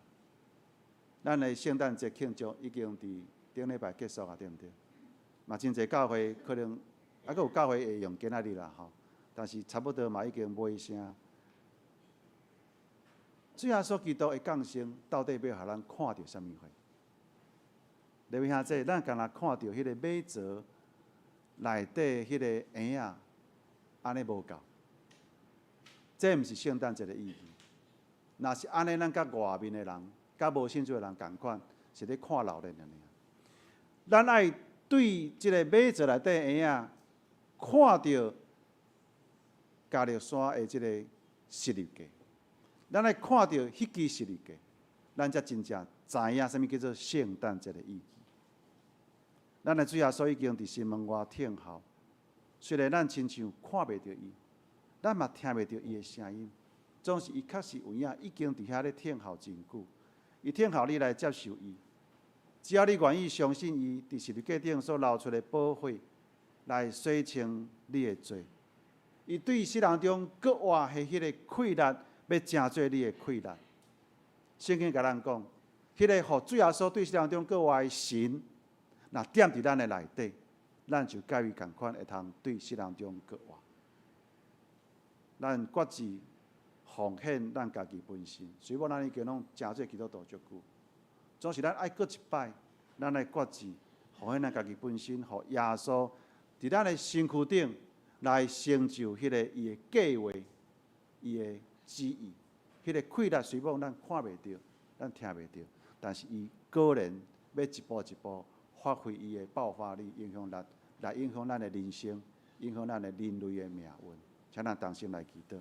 咱的圣诞节庆祝已经伫顶礼拜结束啊，对毋对？嘛真侪教会可能还佫有教会会用今仔日啦吼，但是差不多嘛已经尾声。主耶稣基督的降生到底要互咱看到啥物货？你位兄弟，咱敢若看到迄个马槽内底迄个婴仔，安尼无够。这毋是圣诞节的意义。若是安尼，咱甲外面的人、甲无信主的人共款，是咧看闹热尔。咱爱对即个马槽内底的婴仔，看到加略山的即个十字架，咱爱看到迄支十字架，咱才真正知影啥物叫做圣诞节的意义。咱的主耶稣已经伫心门外听候，虽然咱亲像看袂到伊，咱嘛听袂到伊的声音。总是伊确实有影，已经伫遐咧听候真久。伊听候你来接受伊，只要你愿意相信伊伫十字架顶所流出的宝血，来洗清你的罪。伊对世人中搁活的迄个快乐，要成做你的快乐。圣经甲咱讲，迄个互主耶稣对世人中搁活的神，若踮伫咱的内底，咱就甲伊共款会通对世人中搁活。咱决志。奉献咱家己本身，虽然咱已经拢真做基督徒足久，总是咱爱过一摆，咱来决志，互咱家己本身，互耶稣伫咱的身躯顶来成就迄个伊的计划、伊的旨意。迄个溃烂虽然咱看袂到，咱听袂到，但是伊果然要一步一步发挥伊的爆发力，影响咱，来影响咱的人生，影响咱的人类的命运。请咱同心来祈祷。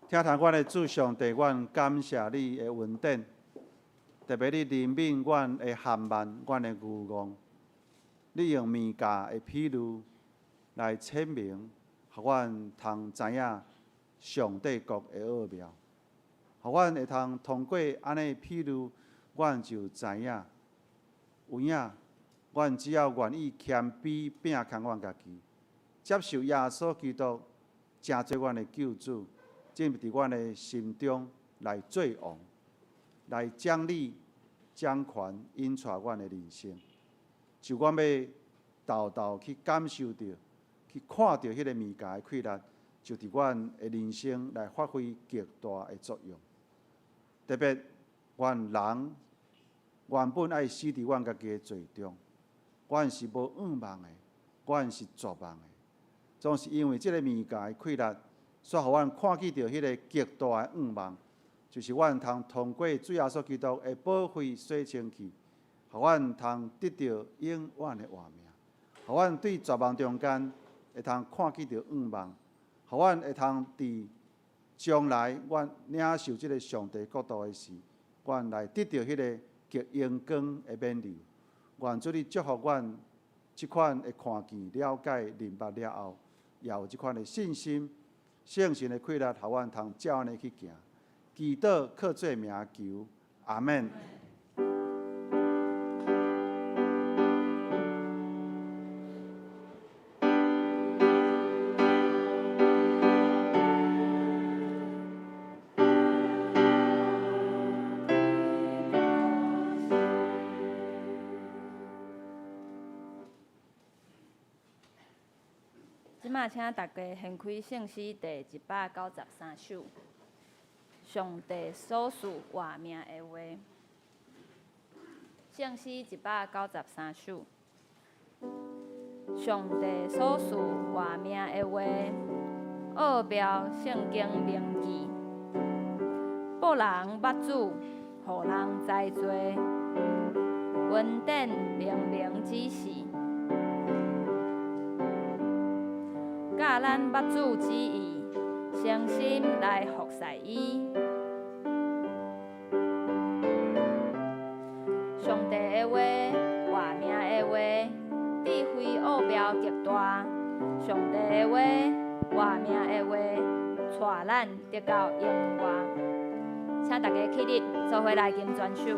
听谈阮的主上帝，阮感谢你的恩典，特别你怜悯阮的寒慢，阮的愚戆。你用物价的譬喻来阐明，互阮通知影上帝国的奥妙，互阮会通通过安尼譬喻，阮就知影，有影，阮只要愿意谦卑摒空阮家己，接受耶稣基督成做阮的救主，进入伫阮的心中来做王，来掌理、掌权、引带阮的人生。就阮要豆豆去感受到、去看到迄个物件的溃烂，就伫阮的人生来发挥极大的作用。特别，阮人原本爱死伫阮家己的罪中，阮是无仰望的，阮是绝望的，总是因为即个物件的溃烂，煞互阮看见到迄个极大的仰望，就是阮通过主耶稣基督的宝血洗清去。互阮通得到永远的活命，互阮对绝望中间会通看见到仰望，互阮会通伫将来阮领受即个上帝国度的时，阮来得到迄个极荣光的免流。愿主你祝福阮即款的看见、了解、明白了后，也有即款的信心、圣神的气力，互阮通照安尼去行。祈祷靠做名求，阿门。即马请大家掀开圣诗第193首，上帝所赐活命的话。圣诗193首，上帝所赐活命的话，奥妙圣经名记，博人捌主，互人知罪，恩典明明指示。教咱捌主旨意，诚心来服侍伊。上帝的话，活命的话，智慧奥妙极大。上帝的话，活命的话，带咱得到永远。请大家起立，做伙来吟全首。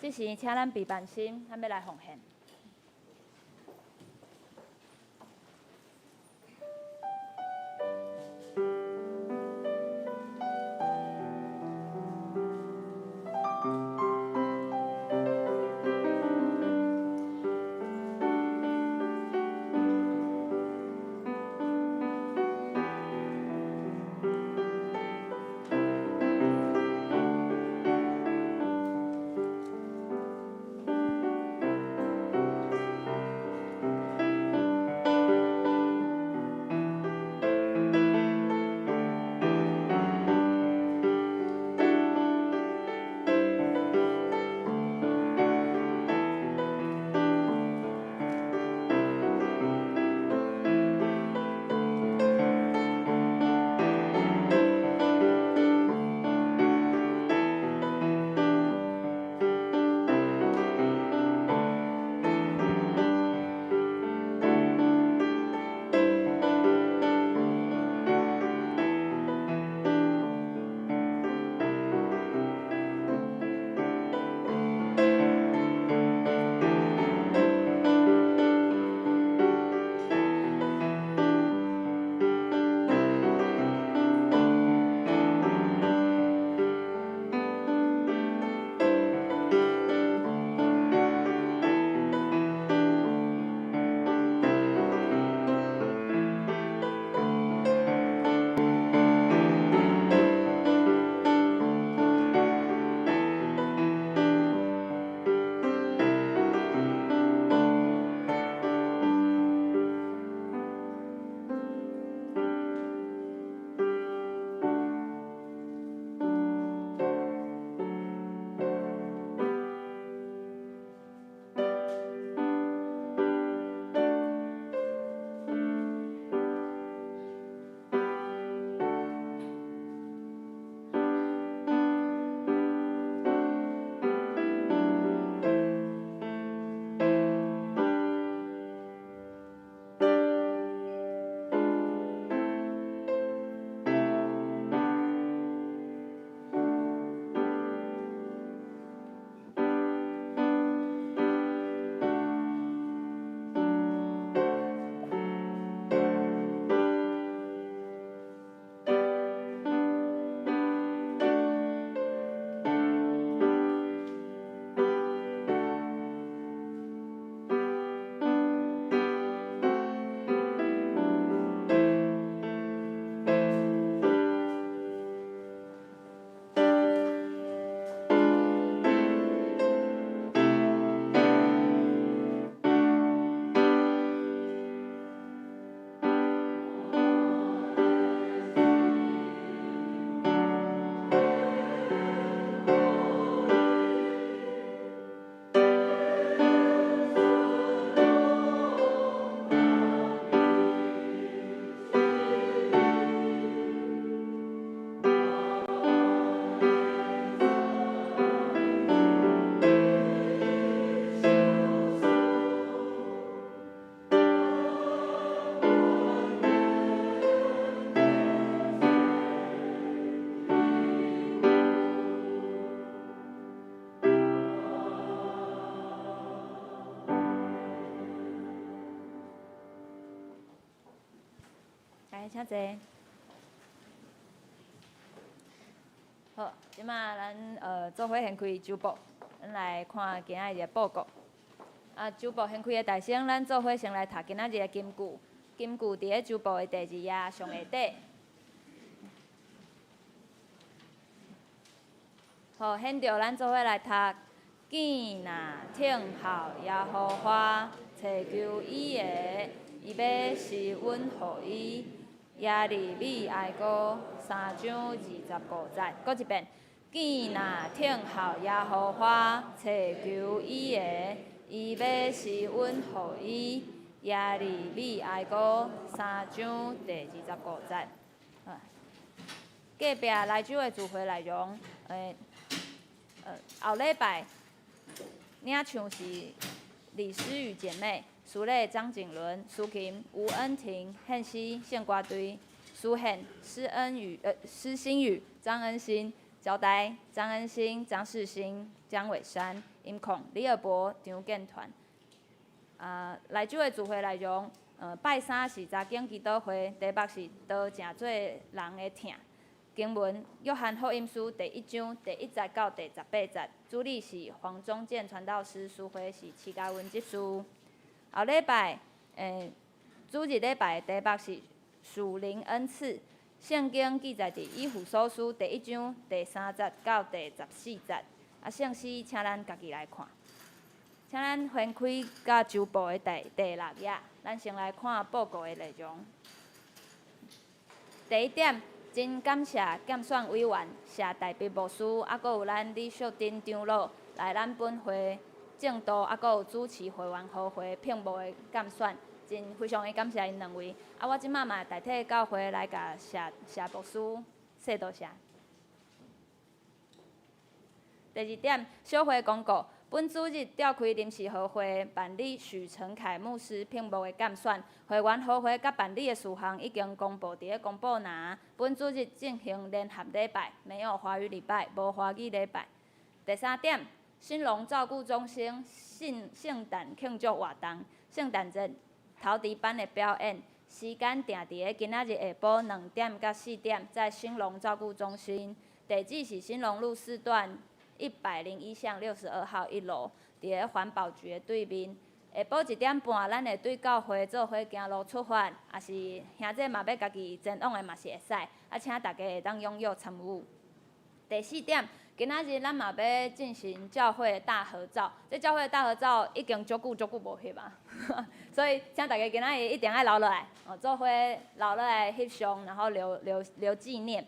这时，请咱备办心，咱要来奉献。来，请坐。好，即马咱做伙掀开周报，咱来看今仔日的报告。周报掀开的大声，咱做伙先来读今仔日的金句。金句伫咧周报的第2页上下底。好，现着咱做伙来读。见若听候耶和华，找求伊的，伊要施允互伊。耶利米哀歌3章25节，搁一遍。见若听候耶和华，找求伊的，伊要施允互伊。耶利米哀歌3章第25节。隔壁来州的聚会内容，后礼拜领唱是李诗雨姐妹。司礼张景伦、苏琴、吴恩婷、汉西献歌队、苏宪、施欣宇、张恩心、焦代、张恩兴、张世新、江伟山、音控、李尔博、张建团。来主的聚会内容，拜三是查经祈祷会，题目是道正做人的疼。经文约翰福音书第1章第1节到第18节，主理是黄宗健传道师，书会是齐家文执事。后礼拜，主日礼拜的题目是属灵恩赐。圣经记载伫以弗所书第1章第3节到第14节。圣诗，请咱家己来看。请咱翻开甲周报的第6页，咱先来看报告的内容。第一点，真感谢检选委员、谢代表牧师，还佫有咱李淑珍长老来咱本会正道，还佫有主持会员好会聘牧的检选。真非常的感谢因两位，我即马嘛代替教会来甲谢牧师说多谢。第二点，小会公告，本主日召开临时好会，办理许成凯牧师聘牧的检选，会员好会甲办理的事项已经公布伫公布栏。本主日进行联合礼拜，没有华语礼拜，无华语礼拜。第三点，新农照顾中心圣诞庆祝活动，圣诞节头伫班的表演，时间定伫个今仔日下晡2点到4点，在新农照顾中心。地址是新农路4段101巷62号1楼，伫个环保局的对面。下晡1点半，咱会对教会做伙行路出发，也是兄弟嘛要家己前往的嘛是会使，请大家会当踊跃参与。第4点，今仔日咱嘛要进行教会的大合照，这教会的大合照已经足久无翕啊，所以请大家今仔日一定要留落来，做伙留落来翕相，然后留纪念。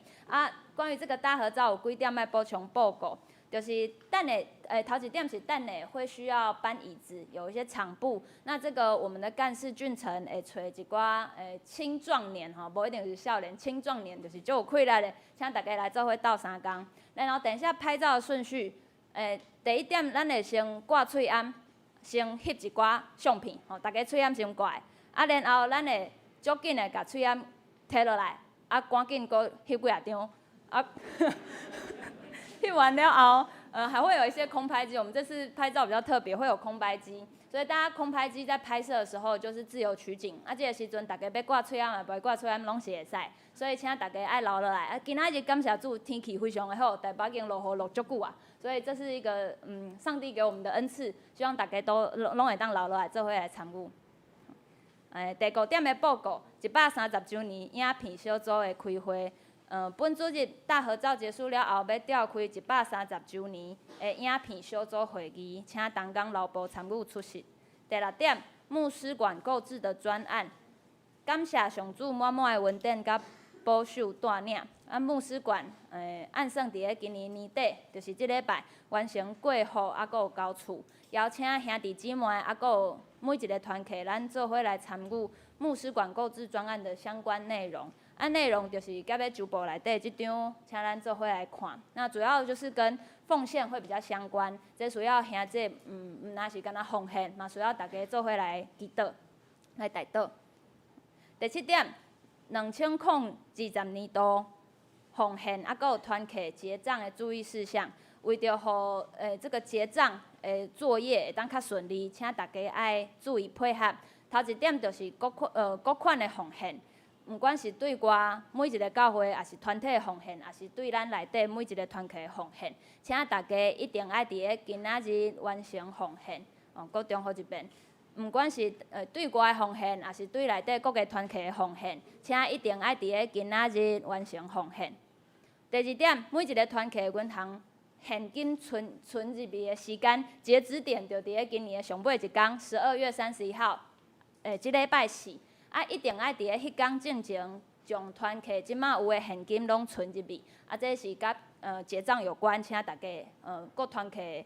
关于这个大合照有几点要补充报告，就是等下头1点是等下会需要搬椅子，有一些场布。那这个我们的干事俊成会找一寡青壮年无一定是少年，青壮年就是足有气力的，请大家来做伙斗3工。然后等一下拍照的顺序，第一点咱会先挂喙罨，先翕一寡相片，大家喙罨先挂的。然后咱会足紧的甲喙罨摕落来，赶紧搁翕几啊张。翕完了后，还会有一些空拍机。我们这次拍照比较特别，会有空拍机，所以大家空拍机在拍摄的时候就是自由取景。这个时阵大家要挂喙罨也不挂喙罨拢是会使，所以请大家爱留落来。今仔日感谢主，天气非常的好，台北已经落雨落足久啊，所以这是一个上帝给我们的恩赐，希望大家都拢会当留落来，做伙来参与。第5点的报告，130周年影片小组的开会。本主日大合照结束了后，要召开130周年的影片小组会议，请同工劳部参与出席。第6点，牧师馆购置的专案，感谢上主满满的恩典甲保守带领。牧师馆按算伫个今年年底，就是即礼拜完成过户，还佫有交厝，邀请兄弟姊妹，还佫有每一个团契，咱做伙来参与牧师馆购置专案的相关内容。内容就是甲要周报内底这张，请咱做伙来看。那主要就是跟奉献会比较相关，这需要兄弟毋那是干那奉献，嘛需要大家做伙来祈祷、来代祷。第7点，2020年度奉献还佫有团契结账的注意事项，为着互这个结账的作业会当较顺利，请大家爱注意配合。头1点就是各款的奉献。毋管是对外每一个教会，也是团体的奉献，也是对咱内底每一个团契的奉献，请大家一定爱伫个今仔日完成奉献。搁重复一遍，毋管是对外的奉献，也是对内底各个团契的奉献，请一定爱伫个今仔日完成奉献。第2点，每一个团契的银行现金存入去的时间截止点就伫个今年的上尾一天，12月31号，即礼拜4。一定爱伫个迄天之前，将团契即马有诶现金拢存入去。这是甲结账有关，请大家各团契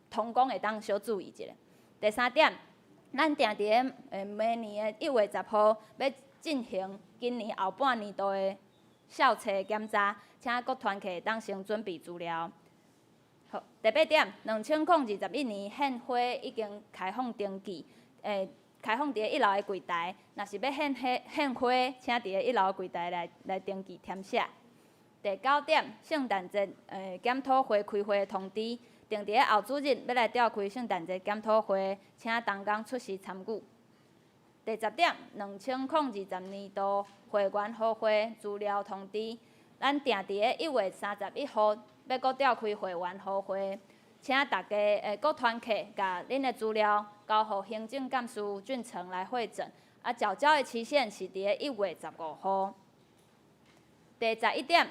同工会当小注意一下。第3点，咱定伫个明年的1月10号要进行今年后半年度的校册检查，请各团契当先准备资料。好，第8点，2021年献花已经开放登记，开放伫个1楼的柜台，若是要献花，请伫个1楼的柜台来登记填写。第第9点，圣诞节检讨会开会的通知，定伫咧后主日要来召开圣诞节检讨会，请同工出席参与。第10点，2020年度会员好会资料通知，咱定伫咧1月31号要搁召开会员好会，请大家搁团客甲恁的资料交予行政干事俊成来会诊，啊，缴交的期限是伫咧1月15号。第11点，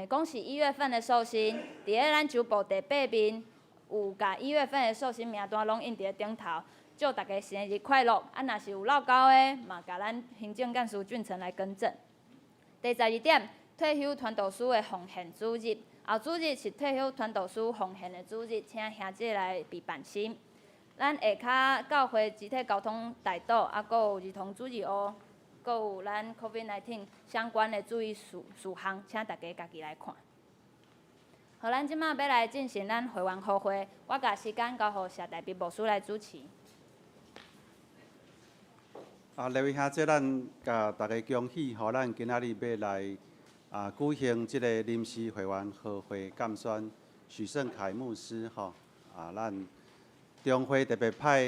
恭喜1月份的寿星，伫咧咱州部第8面有甲1月份的寿星名单拢印伫咧顶头，祝大家生日快乐！啊，若是有漏交的，嘛甲咱行政干事俊成来更正。第12点，退休传道书的奉献主日，后主日是退休传道书奉献的主日，请兄姐来备办心。咱下骹教会集体交通大道，啊，阁有儿童主日学，阁有咱 COVID-19 相关的注意事项，请大家家己来看。好，咱即马要来进行咱会员好会，我甲时间交予社代表牧师来主持。各位兄姐，咱甲大家恭喜，互咱今仔日要来举行即个临时会员好会监选许胜凯牧师咱中会特别派